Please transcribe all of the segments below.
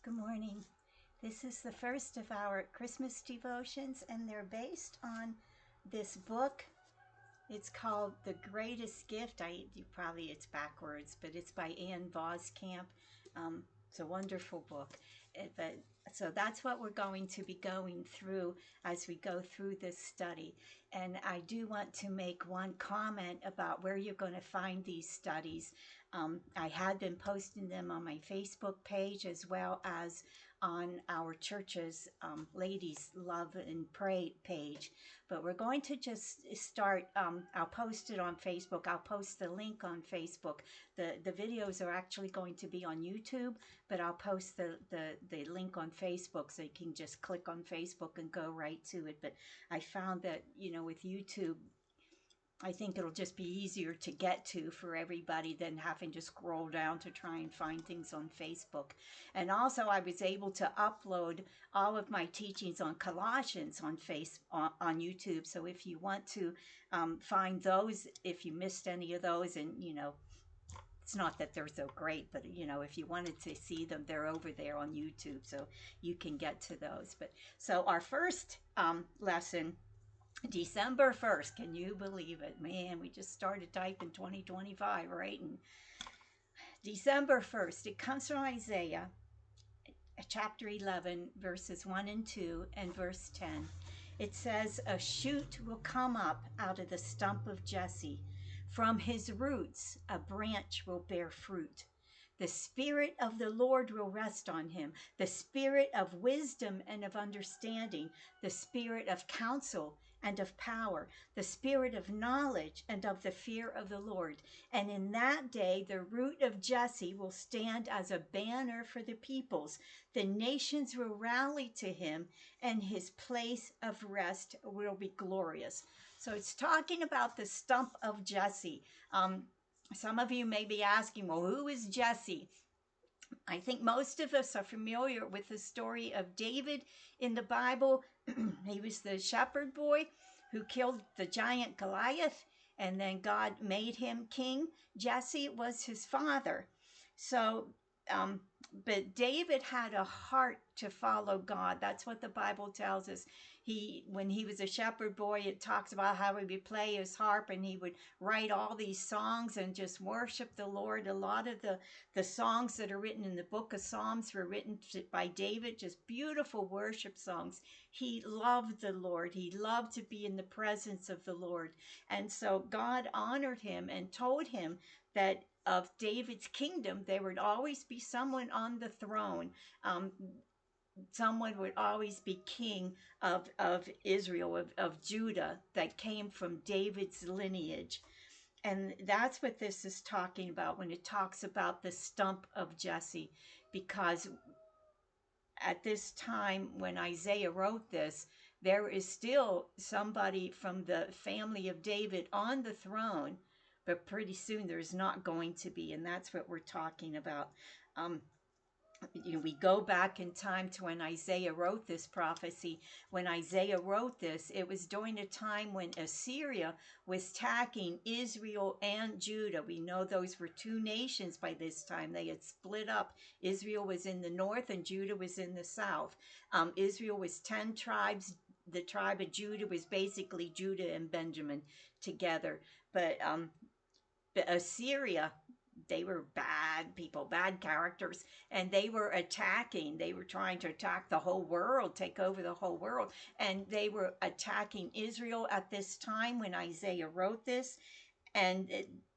Good morning. This is the first of our Christmas devotions, and they're based on this book. It's called The Greatest Gift. It's backwards, but it's by Ann Voskamp. It's a wonderful book. So that's what we're going to be going through as we go through this study. And I do want to make one comment about where you're going to find these studies. I had been posting them on my Facebook page as well as on our church's Ladies Love and Pray page. But we're going to just start. I'll post it on Facebook. I'll post the link on Facebook. The videos are actually going to be on YouTube, but I'll post the link on Facebook so you can just click on Facebook and go right to it. But I found that, with YouTube, I think it'll just be easier to get to for everybody than having to scroll down to try and find things on Facebook. And also, I was able to upload all of my teachings on Colossians on YouTube. So if you want to find those, if you missed any of those, and it's not that they're so great, but if you wanted to see them, they're over there on YouTube, so you can get to those. But so our first lesson, December 1st. Can you believe it? Man, we just started typing 2025, right? And December 1st, it comes from Isaiah chapter 11, verses 1 and 2, and verse 10. It says, "A shoot will come up out of the stump of Jesse. From his roots, a branch will bear fruit. The Spirit of the Lord will rest on him, the Spirit of wisdom and of understanding, the Spirit of counsel and of power, the Spirit of knowledge and of the fear of the Lord. And in that day, the root of Jesse will stand as a banner for the peoples. The nations will rally to him, and his place of rest will be glorious." So it's talking about the stump of Jesse. Some of you may be asking, well, who is Jesse? I think most of us are familiar with the story of David in the Bible. He was the shepherd boy who killed the giant Goliath, and then God made him king. Jesse was his father. So, but David had a heart to follow God. That's what the Bible tells us. When he was a shepherd boy, it talks about how he would play his harp and he would write all these songs and just worship the Lord. A lot of the songs that are written in the book of Psalms were written by David, just beautiful worship songs. He loved the Lord. He loved to be in the presence of the Lord. And so God honored him and told him that of David's kingdom, there would always be someone on the throne. Someone would always be king of Israel, of Judah, that came from David's lineage. And that's what this is talking about when it talks about the stump of Jesse, because at this time when Isaiah wrote this, there is still somebody from the family of David on the throne, but pretty soon there's not going to be, and that's what we're talking about. We go back in time to when Isaiah wrote this prophecy. When Isaiah wrote this, it was during a time when Assyria was attacking Israel and Judah. We know those were two nations by this time. They had split up. Israel was in the north and Judah was in the south. Israel was 10 tribes. The tribe of Judah was basically Judah and Benjamin together. But Assyria, they were bad people, bad characters, and they were attacking. They were trying to attack the whole world, take over the whole world, and they were attacking Israel at this time when Isaiah wrote this. And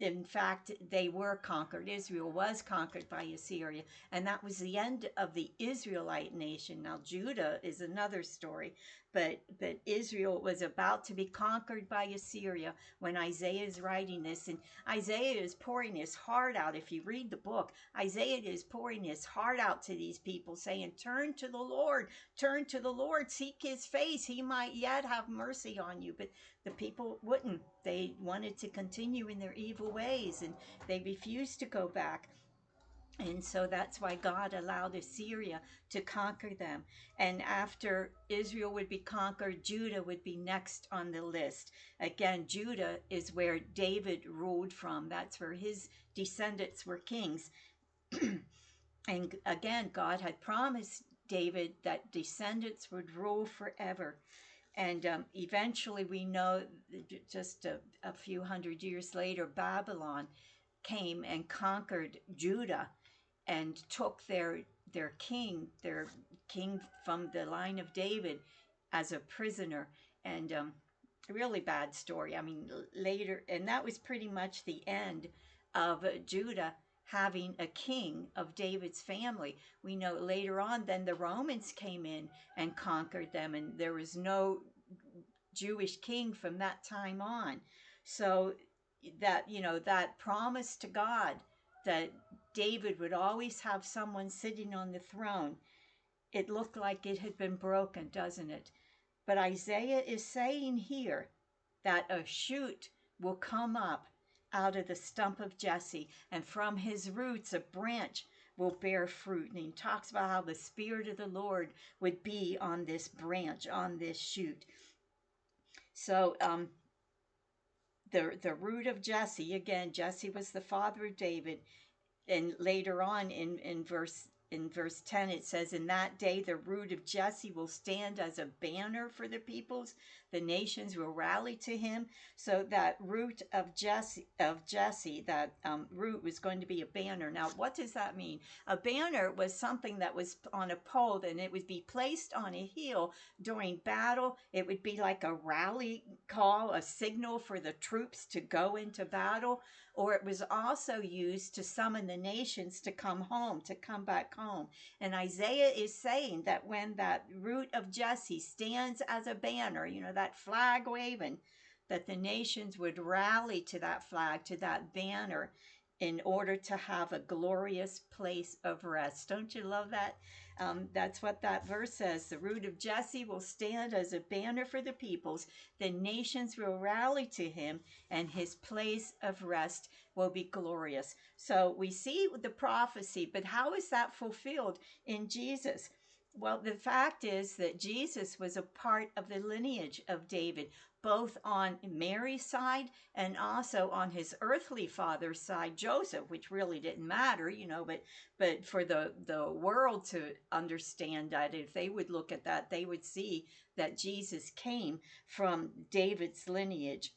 in fact, they were conquered. Israel was conquered by Assyria, and that was the end of the Israelite nation. Now, Judah is another story, but Israel was about to be conquered by Assyria when Isaiah is writing this. And Isaiah is pouring his heart out. If you read the book, Isaiah is pouring his heart out to these people, saying, turn to the Lord, seek his face. He might yet have mercy on you. But the people wouldn't. They wanted to continue in their evil ways, and they refused to go back. And so that's why God allowed Assyria to conquer them. And after Israel would be conquered, Judah would be next on the list. Again, Judah is where David ruled from. That's where his descendants were kings. And again, God had promised David that descendants would rule forever. And eventually, we know just a few hundred years later, Babylon came and conquered Judah and took their king from the line of David as a prisoner. And a really bad story. I mean, later, and that was pretty much the end of Judah having a king of David's family. We know later on, then the Romans came in and conquered them, and there was no Jewish king from that time on. So that, that promise to God that David would always have someone sitting on the throne, it looked like it had been broken, doesn't it? But Isaiah is saying here that a shoot will come up out of the stump of Jesse, and from his roots a branch will bear fruit. And he talks about how the Spirit of the Lord would be on this branch, on this shoot. So the root of Jesse, again, Jesse was the father of David, and later on in verse 10 it says, in that day the root of Jesse will stand as a banner for the peoples, the nations will rally to him. So that root of Jesse, that root was going to be a banner. Now what does that mean? A banner was something that was on a pole, and it would be placed on a hill during battle. It would be like a rally call, a signal for the troops to go into battle. Or it was also used to summon the nations to come home, to come back home. And Isaiah is saying that when that root of Jesse stands as a banner, that flag waving, that the nations would rally to that flag, to that banner, in order to have a glorious place of rest. Don't you love that? That's what that verse says. The root of Jesse will stand as a banner for the peoples. The nations will rally to him, and his place of rest will be glorious. So we see the prophecy, but how is that fulfilled in Jesus? Well, the fact is that Jesus was a part of the lineage of David, both on Mary's side and also on his earthly father's side, Joseph, which really didn't matter, but for the world to understand that, if they would look at that, they would see that Jesus came from David's lineage.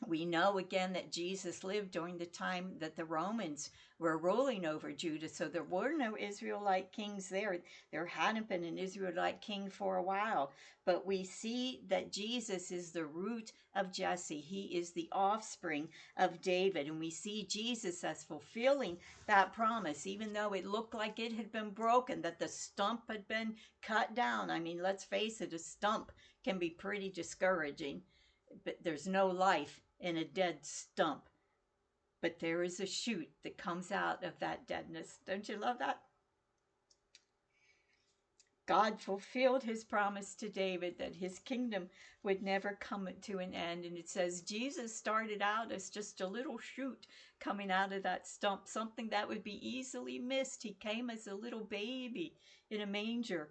We know again that Jesus lived during the time that the Romans were ruling over Judah, so there were no Israelite kings there. There hadn't been an Israelite king for a while, but we see that Jesus is the root of Jesse. He is the offspring of David, and we see Jesus as fulfilling that promise, even though it looked like it had been broken, that the stump had been cut down. I mean, let's face it, a stump can be pretty discouraging, but there's no life in a dead stump. But there is a shoot that comes out of that deadness. Don't you love that? God fulfilled his promise to David that his kingdom would never come to an end. And it says Jesus started out as just a little shoot coming out of that stump, something that would be easily missed. He came as a little baby in a manger,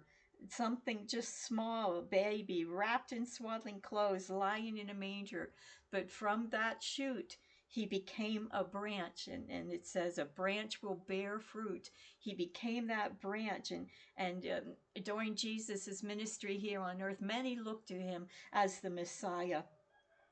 something just small, a baby wrapped in swaddling clothes, lying in a manger. But from that shoot, he became a branch, and it says a branch will bear fruit. He became that branch, and during Jesus's ministry here on earth, many looked to him as the Messiah.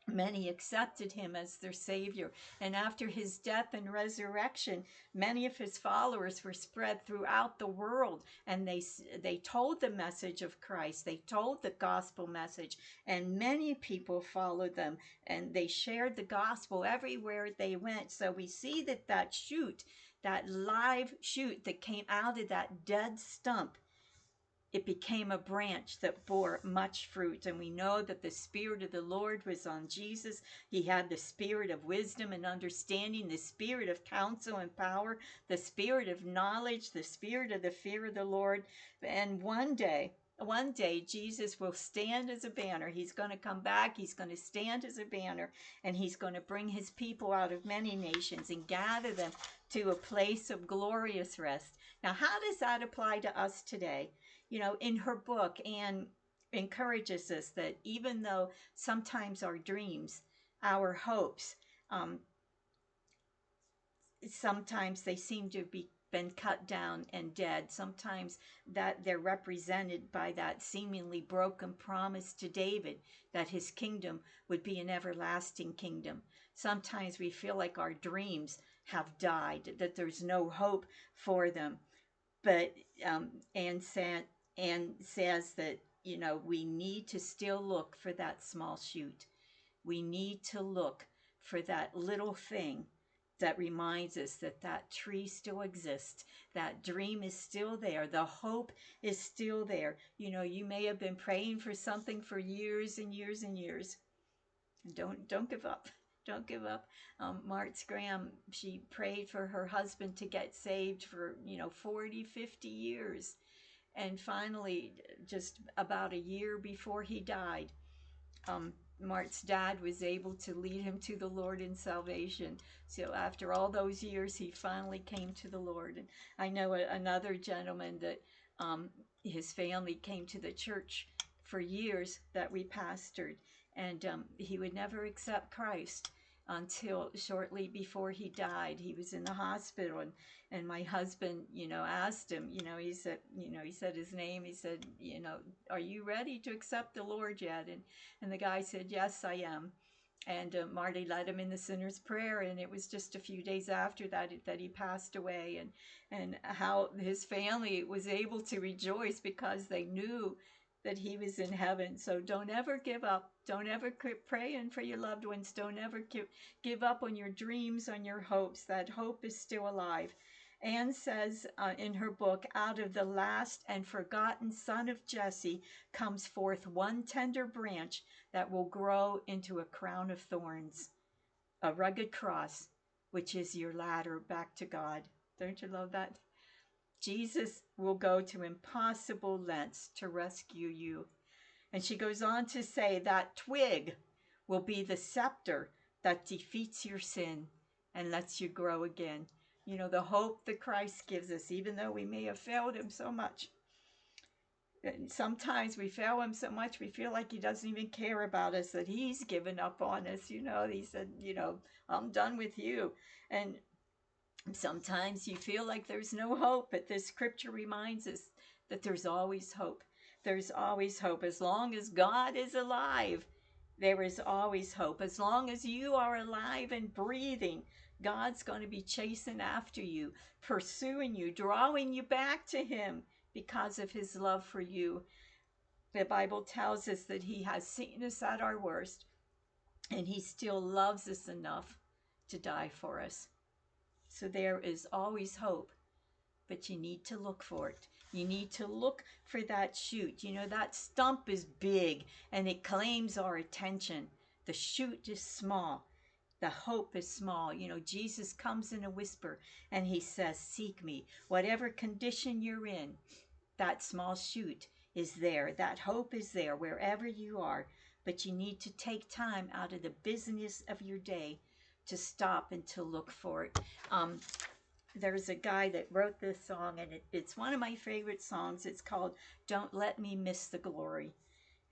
Many accepted him as their Savior. And after his death and resurrection, many of his followers were spread throughout the world, and they told the message of Christ. They told the gospel message, and many people followed them, and they shared the gospel everywhere they went. So we see that shoot, that live shoot that came out of that dead stump, it became a branch that bore much fruit. And we know that the Spirit of the Lord was on Jesus. He had the spirit of wisdom and understanding, the spirit of counsel and power, the spirit of knowledge, the spirit of the fear of the Lord. And one day, Jesus will stand as a banner. He's going to come back. He's going to stand as a banner, and he's going to bring his people out of many nations and gather them to a place of glorious rest. Now, how does that apply to us today? In her book, Anne encourages us that even though sometimes our dreams, our hopes, sometimes they seem to be been cut down and dead. Sometimes that they're represented by that seemingly broken promise to David that his kingdom would be an everlasting kingdom. Sometimes we feel like our dreams have died, that there's no hope for them. But Anne says that, we need to still look for that small shoot. We need to look for that little thing that reminds us that that tree still exists. That dream is still there. The hope is still there. You may have been praying for something for years and years and years. Don't give up. Don't give up. Martz Graham, she prayed for her husband to get saved for 40, 50 years, and finally, just about a year before he died, um, Mart's dad was able to lead him to the Lord in salvation. So after all those years, he finally came to the Lord. And I know another gentleman that his family came to the church for years that we pastored, and he would never accept Christ until shortly before he died. He was in the hospital, and my husband, asked him, he said his name. He said, are you ready to accept the Lord yet? And the guy said, yes, I am. And Marty led him in the sinner's prayer, and it was just a few days after that he passed away, and how his family was able to rejoice because they knew that he was in heaven. So don't ever give up. Don't ever quit praying for your loved ones. Don't ever give up on your dreams, on your hopes. That hope is still alive. Anne says in her book, out of the last and forgotten son of Jesse comes forth one tender branch that will grow into a crown of thorns, a rugged cross, which is your ladder back to God. Don't you love that? Jesus will go to impossible lengths to rescue you. And she goes on to say that twig will be the scepter that defeats your sin and lets you grow again. The hope that Christ gives us, even though we may have failed him so much. And sometimes we fail him so much, we feel like he doesn't even care about us, that he's given up on us. He said, I'm done with you. And sometimes you feel like there's no hope, but this scripture reminds us that there's always hope. There's always hope. As long as God is alive, there is always hope. As long as you are alive and breathing, God's going to be chasing after you, pursuing you, drawing you back to him because of his love for you. The Bible tells us that he has seen us at our worst, and he still loves us enough to die for us. So there is always hope, but you need to look for it. You need to look for that shoot. That stump is big and it claims our attention. The shoot is small. The hope is small. Jesus comes in a whisper and he says, seek me. Whatever condition you're in, that small shoot is there. That hope is there wherever you are. But you need to take time out of the business of your day to stop and to look for it. There's a guy that wrote this song, and it's one of my favorite songs. It's called Don't Let Me Miss the Glory.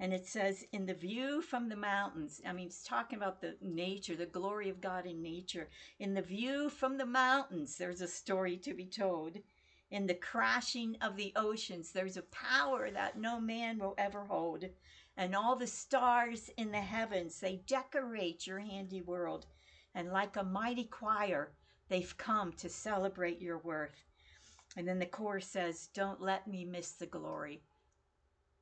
And it says, in the view from the mountains, it's talking about the nature, the glory of God in nature. In the view from the mountains, there's a story to be told. In the crashing of the oceans, there's a power that no man will ever hold. And all the stars in the heavens, they decorate your handiworld. And like a mighty choir, they've come to celebrate your worth. And then the chorus says, don't let me miss the glory.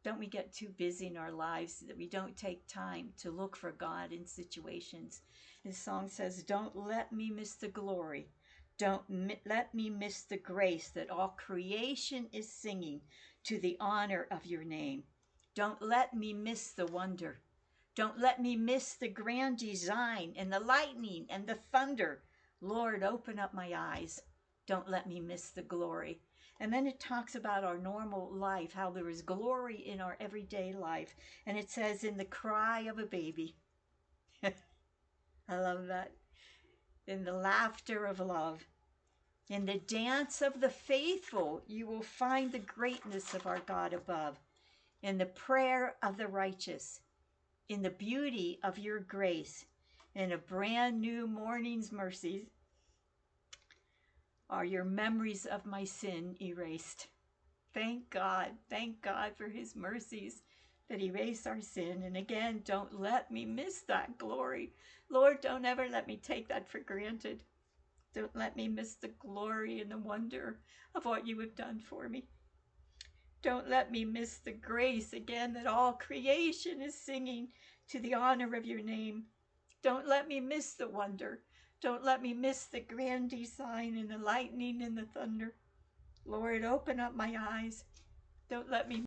Don't we get too busy in our lives that we don't take time to look for God in situations? This song says, don't let me miss the glory. Don't let me miss the grace that all creation is singing to the honor of your name. Don't let me miss the wonder. Don't let me miss the grand design and the lightning and the thunder. Lord, open up my eyes. Don't let me miss the glory. And then it talks about our normal life, how there is glory in our everyday life. And it says, in the cry of a baby. I love that. In the laughter of love. In the dance of the faithful, you will find the greatness of our God above. In the prayer of the righteous. In the beauty of your grace. In a brand new morning's mercies. are your memories of my sin erased. Thank God for his mercies that erase our sin. And again, don't let me miss that glory. Lord, don't ever let me take that for granted. Don't let me miss the glory and the wonder of what you have done for me. Don't let me miss the grace again that all creation is singing to the honor of your name. Don't let me miss the wonder. Don't let me miss the grand design and the lightning and the thunder. Lord, open up my eyes. Don't let me